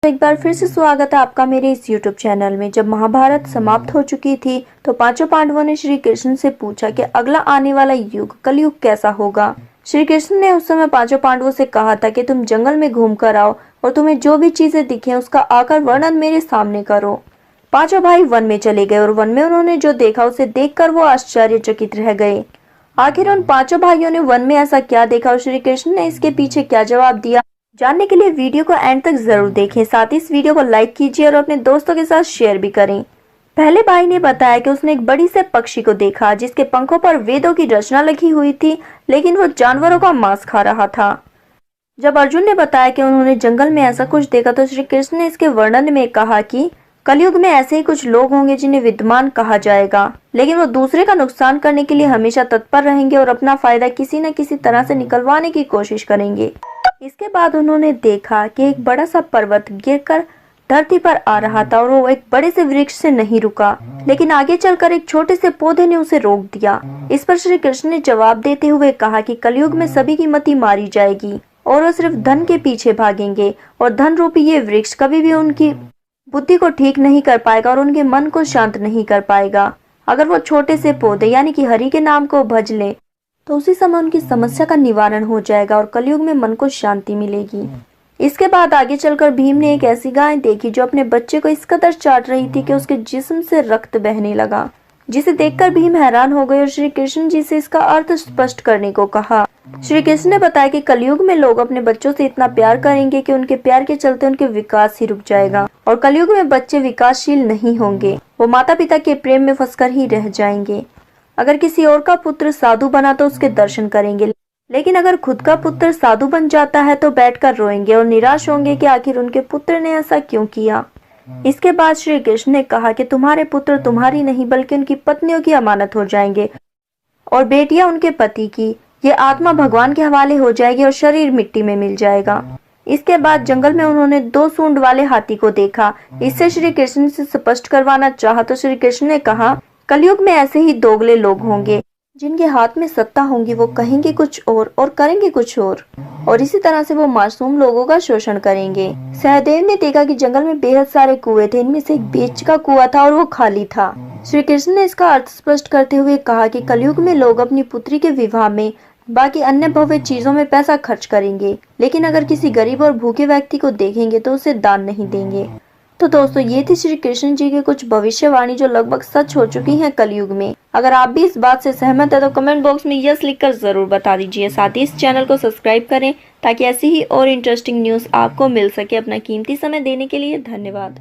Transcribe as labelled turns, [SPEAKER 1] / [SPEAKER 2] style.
[SPEAKER 1] एक बार फिर से स्वागत है आपका मेरे इस YouTube चैनल में। जब महाभारत समाप्त हो चुकी थी तो पांचों पांडवों ने श्री कृष्ण से पूछा कि अगला आने वाला युग कलयुग कैसा होगा। श्री कृष्ण ने उस समय पांचों पांडवों से कहा था कि तुम जंगल में घूम कर आओ और तुम्हें जो भी चीजें दिखे उसका आकर वर्णन मेरे सामने करो। पांचों भाई वन में चले गए और वन में उन्होंने जो देखा उसे देखकर वो आश्चर्यचकित रह गए। आखिर उन पांचों भाइयों ने वन में ऐसा क्या देखा और श्री कृष्ण ने इसके पीछे क्या जवाब दिया, जानने के लिए वीडियो को एंड तक जरूर देखें। साथ ही इस वीडियो को लाइक कीजिए और अपने दोस्तों के साथ शेयर भी करें। पहले भाई ने बताया कि उसने एक बड़ी से पक्षी को देखा जिसके पंखों पर वेदों की रचना लिखी हुई थी, लेकिन वो जानवरों का मांस खा रहा था। जब अर्जुन ने बताया कि उन्होंने जंगल में ऐसा कुछ देखा तो श्री कृष्ण ने इसके वर्णन में कहा कि कलयुग में ऐसे ही कुछ लोग होंगे जिन्हें विद्वान कहा जाएगा, लेकिन वो दूसरे का नुकसान करने के लिए हमेशा तत्पर रहेंगे और अपना फायदा किसी न किसी तरह से निकलवाने की कोशिश करेंगे। इसके बाद उन्होंने देखा कि एक बड़ा सा पर्वत गिरकर धरती पर आ रहा था और वो एक बड़े से वृक्ष से नहीं रुका, लेकिन आगे चलकर एक छोटे से पौधे ने उसे रोक दिया। इस पर श्री कृष्ण ने जवाब देते हुए कहा कि कलयुग में सभी की मति मारी जाएगी और वो सिर्फ धन के पीछे भागेंगे और धन रूपी ये वृक्ष कभी भी उनकी बुद्धि को ठीक नहीं कर पाएगा और उनके मन को शांत नहीं कर पाएगा। अगर वो छोटे से पौधे यानी कि हरि के नाम को भज ले तो उसी समय उनकी समस्या का निवारण हो जाएगा और कलयुग में मन को शांति मिलेगी। इसके बाद आगे चलकर भीम ने एक ऐसी गाय देखी जो अपने बच्चे को इस कदर चाट रही थी कि उसके जिस्म से रक्त बहने लगा, जिसे देखकर भीम हैरान हो गए और श्री कृष्ण जी से इसका अर्थ स्पष्ट करने को कहा। श्री कृष्ण ने बताया कि कलयुग में लोग अपने बच्चों से इतना प्यार करेंगे कि उनके प्यार के चलते उनके विकास ही रुक जाएगा और कलयुग में बच्चे विकासशील नहीं होंगे, वो माता पिता के प्रेम में फंसकर ही रह जाएंगे। अगर किसी और का पुत्र साधु बना तो उसके दर्शन करेंगे, लेकिन अगर खुद का पुत्र साधु बन जाता है तो बैठकर रोएंगे और निराश होंगे कि आखिर उनके पुत्र ने ऐसा क्यों किया। इसके बाद श्री कृष्ण ने कहा कि तुम्हारे पुत्र तुम्हारी नहीं बल्कि उनकी पत्नियों की अमानत हो जाएंगे और बेटियां उनके पति की। ये आत्मा भगवान के हवाले हो जाएगी और शरीर मिट्टी में मिल जाएगा। इसके बाद जंगल में उन्होंने 2 सूंड वाले हाथी को देखा। इससे श्री कृष्ण से स्पष्ट करवाना चाहा तो श्री कृष्ण ने कहा कलयुग में ऐसे ही दोगले लोग होंगे जिनके हाथ में सत्ता होंगी, वो कहेंगे कुछ और करेंगे कुछ और इसी तरह से वो मासूम लोगों का शोषण करेंगे। सहदेव ने देखा कि जंगल में बेहद सारे कुएं थे, इनमें से एक बीच का कुआं था और वो खाली था। श्री कृष्ण ने इसका अर्थ स्पष्ट करते हुए कहा कि कलयुग में लोग अपनी पुत्री के विवाह में बाकी अन्य भव्य चीजों में पैसा खर्च करेंगे, लेकिन अगर किसी गरीब और भूखे व्यक्ति को देखेंगे तो उसे दान नहीं देंगे। तो दोस्तों ये थी श्री कृष्ण जी की कुछ भविष्यवाणी जो लगभग सच हो चुकी हैं कलयुग में। अगर आप भी इस बात से सहमत है तो कमेंट बॉक्स में यस लिखकर जरूर बता दीजिए। साथ ही इस चैनल को सब्सक्राइब करें ताकि ऐसी ही और इंटरेस्टिंग न्यूज आपको मिल सके। अपना कीमती समय देने के लिए धन्यवाद।